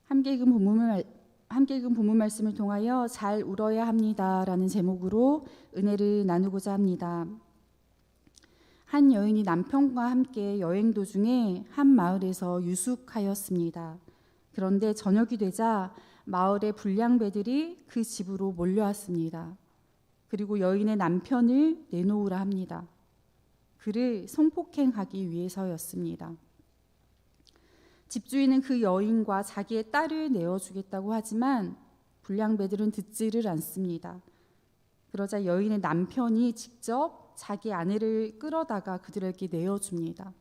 함께 읽은 본문 말씀을 통하여 잘 울어야 합니다라는 제목으로 은혜를 나누고자 합니다. 한 여인이 남편과 함께 여행 도중에 한 마을에서 유숙하였습니다. 그런데 저녁이 되자 마을의 불량배들이 그 집으로 몰려왔습니다. 그리고 여인의 남편을 내놓으라 합니다. 그를 성폭행하기 위해서였습니다. 집주인은 그 여인과 자기의 딸을 내어주겠다고 하지만 불량배들은 듣지를 않습니다. 그러자 여인의 남편이 직접 자기 아내를 끌어다가 그들에게 내어줍니다.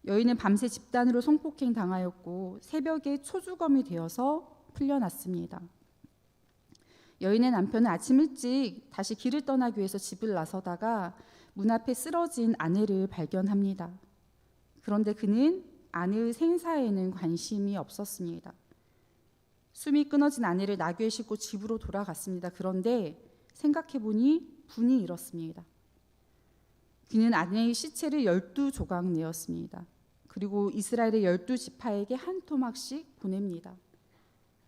여인은 밤새 집단으로 성폭행 당하였고 새벽에 초주검이 되어서 풀려났습니다. 여인의 남편은 아침 일찍 다시 길을 떠나기 위해서 집을 나서다가 문 앞에 쓰러진 아내를 발견합니다. 그런데 그는 아내의 생사에는 관심이 없었습니다. 숨이 끊어진 아내를 나귀에 싣고 집으로 돌아갔습니다. 그런데 생각해보니 분이 일었습니다. 그는 아내의 시체를 12조각 내었습니다. 그리고 이스라엘의 12지파에게 한 토막씩 보냅니다.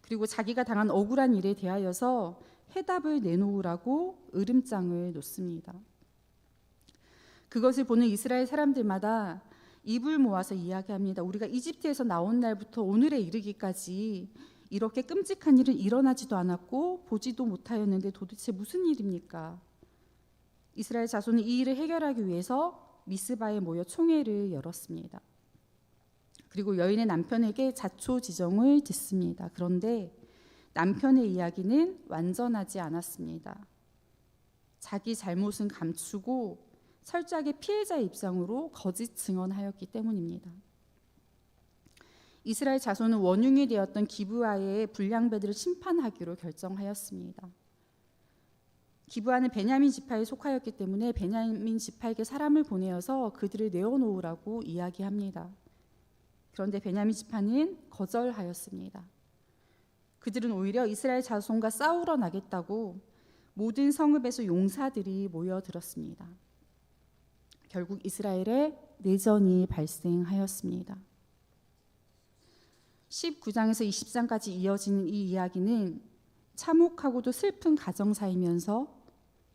그리고 자기가 당한 억울한 일에 대하여서 해답을 내놓으라고 으름장을 놓습니다. 그것을 보는 이스라엘 사람들마다 입을 모아서 이야기합니다. 우리가 이집트에서 나온 날부터 오늘에 이르기까지 이렇게 끔찍한 일은 일어나지도 않았고 보지도 못하였는데 도대체 무슨 일입니까? 이스라엘 자손은 이 일을 해결하기 위해서 미스바에 모여 총회를 열었습니다. 그리고 여인의 남편에게 자초지종을 듣습니다. 그런데 남편의 이야기는 완전하지 않았습니다. 자기 잘못은 감추고 철저하게 피해자의 입장으로 거짓 증언하였기 때문입니다. 이스라엘 자손은 원흉이 되었던 기브아의 불량배들을 심판하기로 결정하였습니다. 기브아는 베냐민 지파에 속하였기 때문에 베냐민 지파에게 사람을 보내어서 그들을 내어놓으라고 이야기합니다. 그런데 베냐민 지파는 거절하였습니다. 그들은 오히려 이스라엘 자손과 싸우러 나겠다고 모든 성읍에서 용사들이 모여들었습니다. 결국 이스라엘에 내전이 발생하였습니다. 19장에서 20장까지 이어지는 이 이야기는 참혹하고도 슬픈 가정사이면서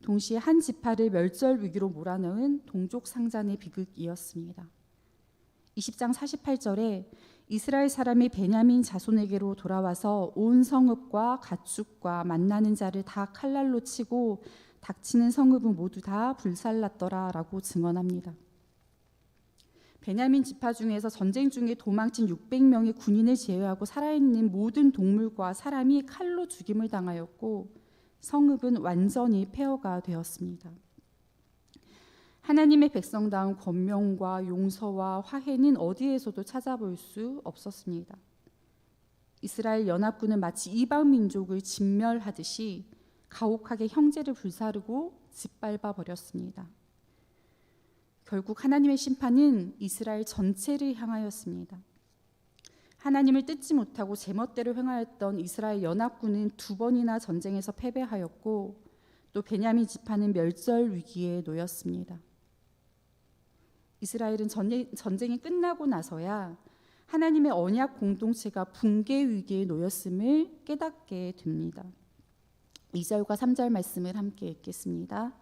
동시에 한 지파를 멸절 위기로 몰아넣은 동족상잔의 비극이었습니다. 20장 48절에 이스라엘 사람이 베냐민 자손에게로 돌아와서 온 성읍과 가축과 만나는 자를 다 칼날로 치고 닥치는 성읍은 모두 다 불살랐더라 라고 증언합니다. 베냐민 지파 중에서 전쟁 중에 도망친 600명의 군인을 제외하고 살아있는 모든 동물과 사람이 칼로 죽임을 당하였고 성읍은 완전히 폐허가 되었습니다. 하나님의 백성다운 권명과 용서와 화해는 어디에서도 찾아볼 수 없었습니다. 이스라엘 연합군은 마치 이방 민족을 진멸하듯이 가혹하게 형제를 불사르고 짓밟아 버렸습니다. 결국 하나님의 심판은 이스라엘 전체를 향하였습니다. 하나님을 뜻지 못하고 제멋대로 행하였던 이스라엘 연합군은 2번이나 전쟁에서 패배하였고 또 베냐민 지파는 멸절 위기에 놓였습니다. 이스라엘은 전쟁이 끝나고 나서야 하나님의 언약 공동체가 붕괴 위기에 놓였음을 깨닫게 됩니다. 2절과 3절 말씀을 함께 읽겠습니다.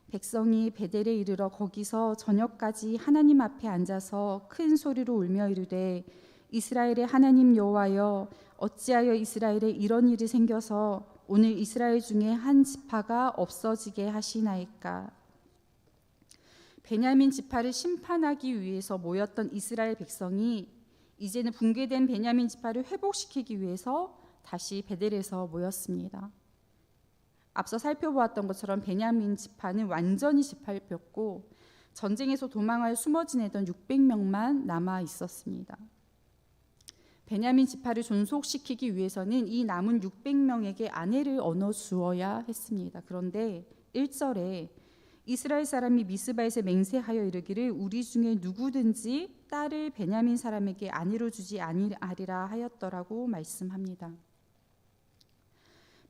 백성이 베델에 이르러 거기서 저녁까지 하나님 앞에 앉아서 큰 소리로 울며 이르되 이스라엘의 하나님 여호와여 어찌하여 이스라엘에 이런 일이 생겨서 오늘 이스라엘 중에 한 지파가 없어지게 하시나이까. 베냐민 지파를 심판하기 위해서 모였던 이스라엘 백성이 이제는 붕괴된 베냐민 지파를 회복시키기 위해서 다시 베델에서 모였습니다. 앞서 살펴보았던 것처럼 베냐민 지파는 완전히 짓밟혔고 전쟁에서 도망하여 숨어 지내던 600명만 남아 있었습니다. 베냐민 지파를 존속시키기 위해서는 이 남은 600명에게 아내를 얻어 주어야 했습니다. 그런데 1절에 이스라엘 사람이 미스바에서 맹세하여 이르기를 우리 중에 누구든지 딸을 베냐민 사람에게 아내로 주지 아니하리라 하였더라고 말씀합니다.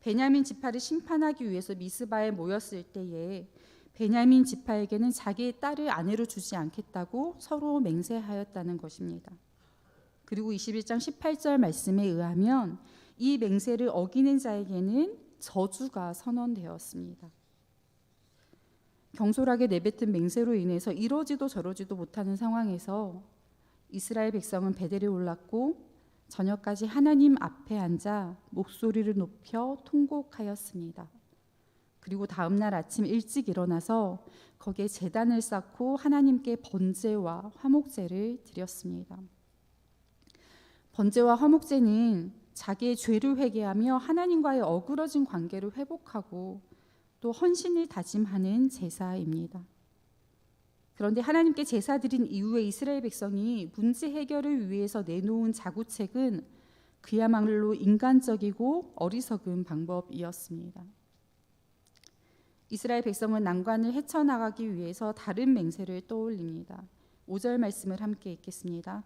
베냐민 지파를 심판하기 위해서 미스바에 모였을 때에 베냐민 지파에게는 자기의 딸을 아내로 주지 않겠다고 서로 맹세하였다는 것입니다. 그리고 21장 18절 말씀에 의하면 이 맹세를 어기는 자에게는 저주가 선언되었습니다. 경솔하게 내뱉은 맹세로 인해서 이러지도 저러지도 못하는 상황에서 이스라엘 백성은 베델에 올랐고 저녁까지 하나님 앞에 앉아 목소리를 높여 통곡하였습니다. 그리고 다음 날 아침 일찍 일어나서 거기에 제단을 쌓고 하나님께 번제와 화목제를 드렸습니다. 번제와 화목제는 자기의 죄를 회개하며 하나님과의 어그러진 관계를 회복하고 또 헌신을 다짐하는 제사입니다. 그런데 하나님께 제사 드린 이후에 이스라엘 백성이 문제 해결을 위해서 내놓은 자구책은 그야말로 인간적이고 어리석은 방법이었습니다. 이스라엘 백성은 난관을 헤쳐나가기 위해서 다른 맹세를 떠올립니다. 5절 말씀을 함께 읽겠습니다.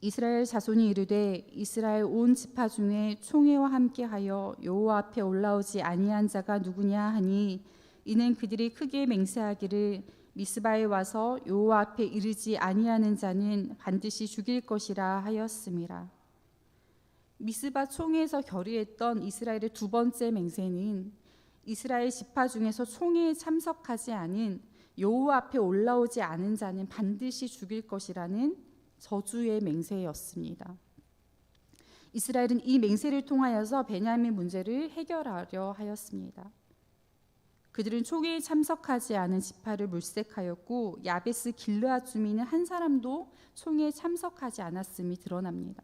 이스라엘 자손이 이르되 이스라엘 온 지파 중에 총회와 함께하여 여호와 앞에 올라오지 아니한 자가 누구냐 하니 이는 그들이 크게 맹세하기를 미스바에 와서 여호와 앞에 이르지 아니하는 자는 반드시 죽일 것이라 하였음이라. 미스바 총회에서 결의했던 이스라엘의 두 번째 맹세는 이스라엘 지파 중에서 총회에 참석하지 않은 여호와 앞에 올라오지 않은 자는 반드시 죽일 것이라는 저주의 맹세였습니다. 이스라엘은 이 맹세를 통하여서 베냐민 문제를 해결하려 하였습니다. 그들은 총회에 참석하지 않은 지파를 물색하였고 야베스 길르앗 주민은 한 사람도 총회에 참석하지 않았음이 드러납니다.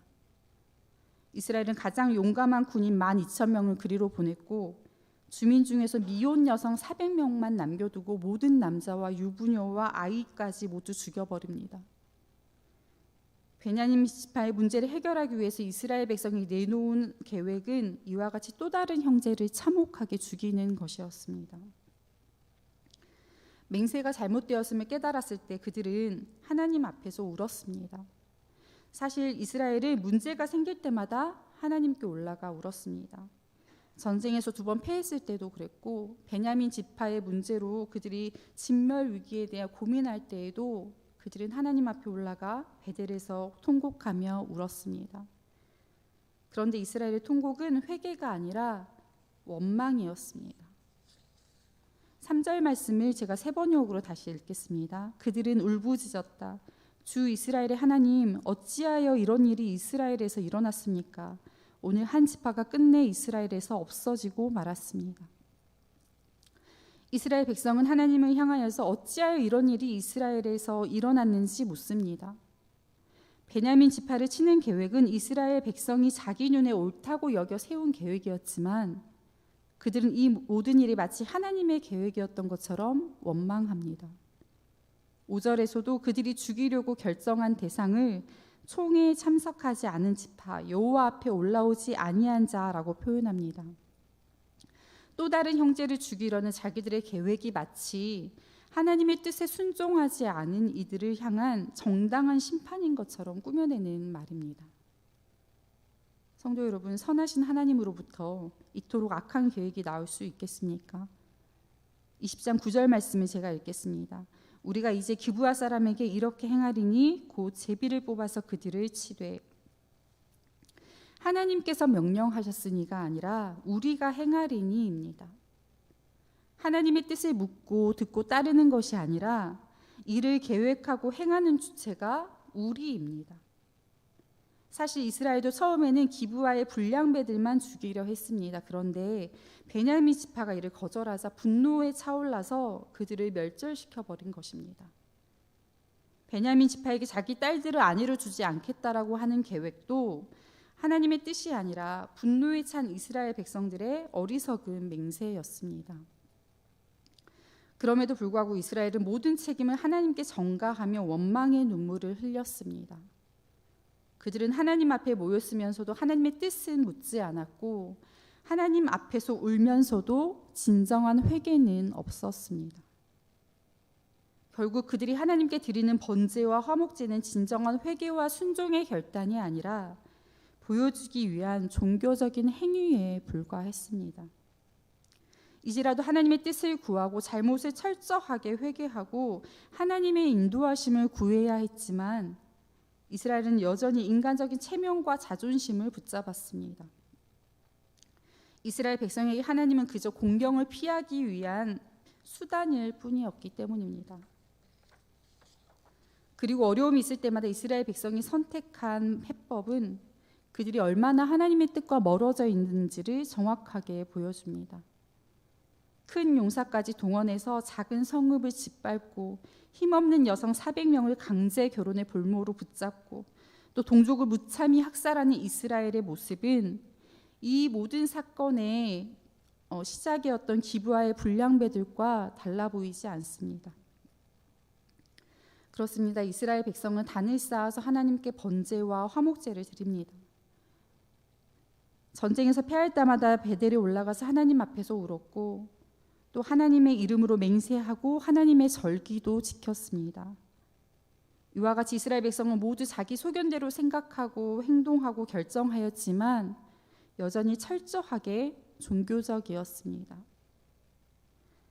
이스라엘은 가장 용감한 군인 12,000명을 그리로 보냈고 주민 중에서 미혼 여성 400명만 남겨두고 모든 남자와 유부녀와 아이까지 모두 죽여버립니다. 베냐민 지파의 문제를 해결하기 위해서 이스라엘 백성이 내놓은 계획은 이와 같이 또 다른 형제를 참혹하게 죽이는 것이었습니다. 맹세가 잘못되었음을 깨달았을 때 그들은 하나님 앞에서 울었습니다. 사실 이스라엘은 문제가 생길 때마다 하나님께 올라가 울었습니다. 전쟁에서 2번 패했을 때도 그랬고 베냐민 지파의 문제로 그들이 진멸 위기에 대해 고민할 때에도 그들은 하나님 앞에 올라가 베델에서 통곡하며 울었습니다. 그런데 이스라엘의 통곡은 회개가 아니라 원망이었습니다. 3절 말씀을 제가 세 번역으로 다시 읽겠습니다. 그들은 울부짖었다. 주 이스라엘의 하나님, 어찌하여 이런 일이 이스라엘에서 일어났습니까? 오늘 한 지파가 끝내 이스라엘에서 없어지고 말았습니다. 이스라엘 백성은 하나님을 향하여서 어찌하여 이런 일이 이스라엘에서 일어났는지 묻습니다. 베냐민 지파를 치는 계획은 이스라엘 백성이 자기 눈에 옳다고 여겨 세운 계획이었지만 그들은 이 모든 일이 마치 하나님의 계획이었던 것처럼 원망합니다. 5절에서도 그들이 죽이려고 결정한 대상을 총회에 참석하지 않은 지파 여호와 앞에 올라오지 아니한 자라고 표현합니다. 또 다른 형제를 죽이려는 자기들의 계획이 마치 하나님의 뜻에 순종하지 않은 이들을 향한 정당한 심판인 것처럼 꾸며내는 말입니다. 성도 여러분, 선하신 하나님으로부터 이토록 악한 계획이 나올 수 있겠습니까? 20장 9절 말씀을 제가 읽겠습니다. 우리가 이제 기브아 사람에게 이렇게 행하리니 곧 제비를 뽑아서 그들을 치되. 하나님께서 명령하셨으니가 아니라 우리가 행하리니입니다. 하나님의 뜻을 묻고 듣고 따르는 것이 아니라 이를 계획하고 행하는 주체가 우리입니다. 사실 이스라엘도 처음에는 기브아의 불량배들만 죽이려 했습니다. 그런데 베냐민 지파가 이를 거절하자 분노에 차올라서 그들을 멸절시켜 버린 것입니다. 베냐민 지파에게 자기 딸들을 아내로 주지 않겠다라고 하는 계획도 하나님의 뜻이 아니라 분노에 찬 이스라엘 백성들의 어리석은 맹세였습니다. 그럼에도 불구하고 이스라엘은 모든 책임을 하나님께 전가하며 원망의 눈물을 흘렸습니다. 그들은 하나님 앞에 모였으면서도 하나님의 뜻은 묻지 않았고 하나님 앞에서 울면서도 진정한 회개는 없었습니다. 결국 그들이 하나님께 드리는 번제와 화목제는 진정한 회개와 순종의 결단이 아니라 보여주기 위한 종교적인 행위에 불과했습니다. 이제라도 하나님의 뜻을 구하고 잘못을 철저하게 회개하고 하나님의 인도하심을 구해야 했지만 이스라엘은 여전히 인간적인 체면과 자존심을 붙잡았습니다. 이스라엘 백성에게 하나님은 그저 공경을 피하기 위한 수단일 뿐이었기 때문입니다. 그리고 어려움이 있을 때마다 이스라엘 백성이 선택한 해법은 그들이 얼마나 하나님의 뜻과 멀어져 있는지를 정확하게 보여줍니다. 큰 용사까지 동원해서 작은 성읍을 짓밟고 힘없는 여성 400명을 강제 결혼의 볼모로 붙잡고 또 동족을 무참히 학살하는 이스라엘의 모습은 이 모든 사건의 시작이었던 기브아의 불량배들과 달라 보이지 않습니다. 그렇습니다. 이스라엘 백성은 단을 쌓아서 하나님께 번제와 화목제를 드립니다. 전쟁에서 패할 때마다 베델에 올라가서 하나님 앞에서 울었고 또 하나님의 이름으로 맹세하고 하나님의 절기도 지켰습니다. 이와 같이 이스라엘 백성은 모두 자기 소견대로 생각하고 행동하고 결정하였지만 여전히 철저하게 종교적이었습니다.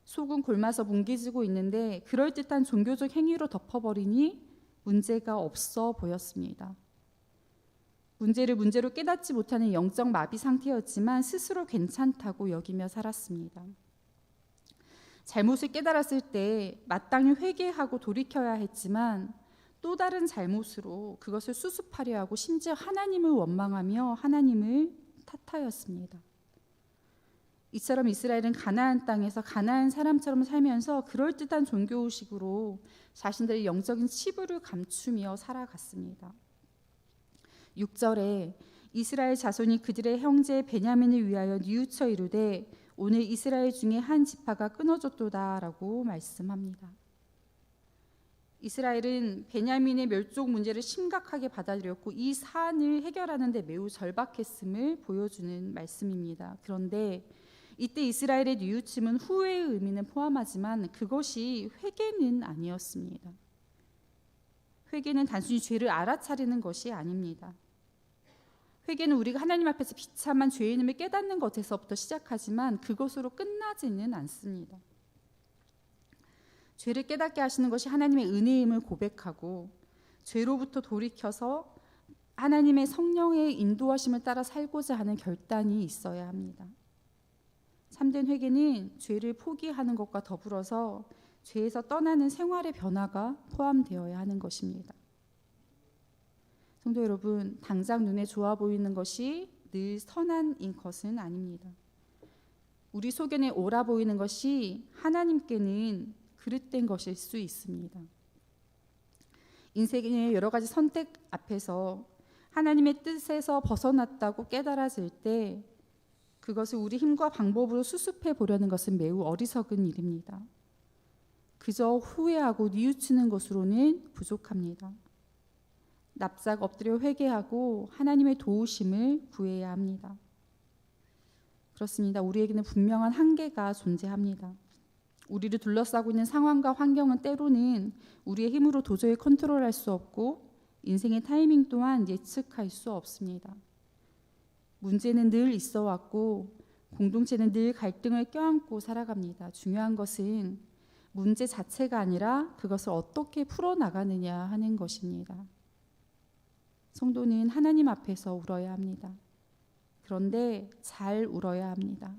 속은 곪아서 뭉개지고 있는데 그럴듯한 종교적 행위로 덮어버리니 문제가 없어 보였습니다. 문제를 문제로 깨닫지 못하는 영적 마비 상태였지만 스스로 괜찮다고 여기며 살았습니다. 잘못을 깨달았을 때 마땅히 회개하고 돌이켜야 했지만 또 다른 잘못으로 그것을 수습하려 하고 심지어 하나님을 원망하며 하나님을 탓하였습니다. 이처럼 이스라엘은 가나안 땅에서 가나안 사람처럼 살면서 그럴듯한 종교의식으로 자신들의 영적인 치부를 감추며 살아갔습니다. 6절에 이스라엘 자손이 그들의 형제 베냐민을 위하여 뉘우쳐 이르되 오늘 이스라엘 중에 한 지파가 끊어졌도다라고 말씀합니다. 이스라엘은 베냐민의 멸종 문제를 심각하게 받아들였고 이 사안을 해결하는 데 매우 절박했음을 보여주는 말씀입니다. 그런데 이때 이스라엘의 뉘우침은 후회의 의미는 포함하지만 그것이 회개는 아니었습니다. 회개는 단순히 죄를 알아차리는 것이 아닙니다. 회개는 우리가 하나님 앞에서 비참한 죄인임을 깨닫는 것에서부터 시작하지만 그것으로 끝나지는 않습니다. 죄를 깨닫게 하시는 것이 하나님의 은혜임을 고백하고 죄로부터 돌이켜서 하나님의 성령의 인도하심을 따라 살고자 하는 결단이 있어야 합니다. 참된 회개는 죄를 포기하는 것과 더불어서 죄에서 떠나는 생활의 변화가 포함되어야 하는 것입니다. 성도 여러분, 당장 눈에 좋아 보이는 것이 늘 선한 것은 아닙니다. 우리 소견에 옳아 보이는 것이 하나님께는 그릇된 것일 수 있습니다. 인생의 여러 가지 선택 앞에서 하나님의 뜻에서 벗어났다고 깨달아질 때 그것을 우리 힘과 방법으로 수습해 보려는 것은 매우 어리석은 일입니다. 그저 후회하고 뉘우치는 것으로는 부족합니다. 납작 엎드려 회개하고 하나님의 도우심을 구해야 합니다. 그렇습니다. 우리에게는 분명한 한계가 존재합니다. 우리를 둘러싸고 있는 상황과 환경은 때로는 우리의 힘으로 도저히 컨트롤할 수 없고 인생의 타이밍 또한 예측할 수 없습니다. 문제는 늘 있어 왔고 공동체는 늘 갈등을 껴안고 살아갑니다. 중요한 것은 문제 자체가 아니라 그것을 어떻게 풀어나가느냐 하는 것입니다. 성도는 하나님 앞에서 울어야 합니다. 그런데 잘 울어야 합니다.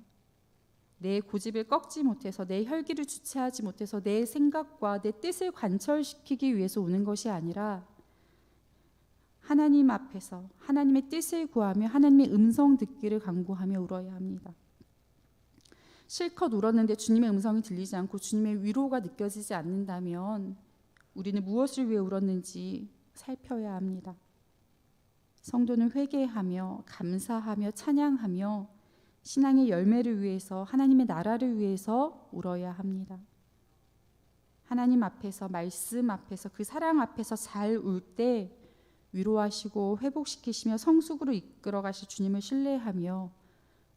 내 고집을 꺾지 못해서 내 혈기를 주체하지 못해서 내 생각과 내 뜻을 관철시키기 위해서 우는 것이 아니라 하나님 앞에서 하나님의 뜻을 구하며 하나님의 음성 듣기를 간구하며 울어야 합니다. 실컷 울었는데 주님의 음성이 들리지 않고 주님의 위로가 느껴지지 않는다면 우리는 무엇을 위해 울었는지 살펴야 합니다. 성도는 회개하며 감사하며 찬양하며 신앙의 열매를 위해서 하나님의 나라를 위해서 울어야 합니다. 하나님 앞에서 말씀 앞에서 그 사랑 앞에서 잘 울 때 위로하시고 회복시키시며 성숙으로 이끌어 가실 주님을 신뢰하며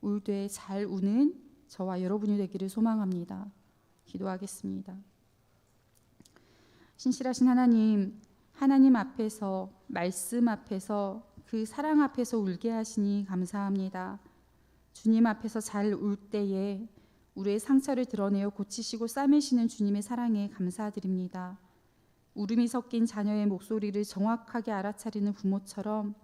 울 때 잘 우는 저와 여러분이 되기를 소망합니다. 기도하겠습니다. 신실하신 하나님, 하나님 앞에서 말씀 앞에서 그 사랑 앞에서 울게 하시니 감사합니다. 주님 앞에서 잘 울 때에 우리의 상처를 드러내어 고치시고 싸매시는 주님의 사랑에 감사드립니다. 울음이 섞인 자녀의 목소리를 정확하게 알아차리는 부모처럼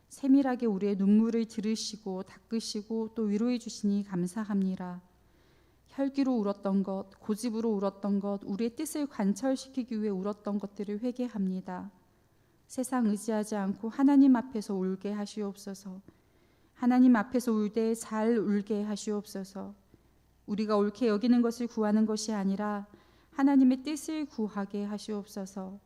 세밀하게 우리의 눈물을 들으시고 닦으시고 또 위로해 주시니 감사합니다. 혈기로 울었던 것, 고집으로 울었던 것, 우리의 뜻을 관철시키기 위해 울었던 것들을 회개합니다. 세상 의지하지 않고 하나님 앞에서 울게 하시옵소서. 하나님 앞에서 울 때 잘 울게 하시옵소서. 우리가 옳게 여기는 것을 구하는 것이 아니라 하나님의 뜻을 구하게 하시옵소서.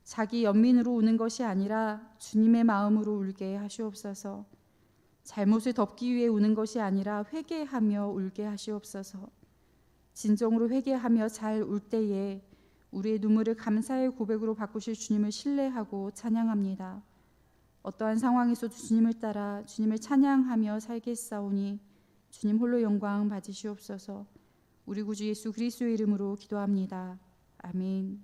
자기 연민으로 우는 것이 아니라 주님의 마음으로 울게 하시옵소서. 잘못을 덮기 위해 우는 것이 아니라 회개하며 울게 하시옵소서. 진정으로 회개하며 잘 울 때에 우리의 눈물을 감사의 고백으로 바꾸실 주님을 신뢰하고 찬양합니다. 어떠한 상황에서도 주님을 따라 주님을 찬양하며 살겠사오니 주님 홀로 영광 받으시옵소서. 우리 구주 예수 그리스도의 이름으로 기도합니다. 아멘.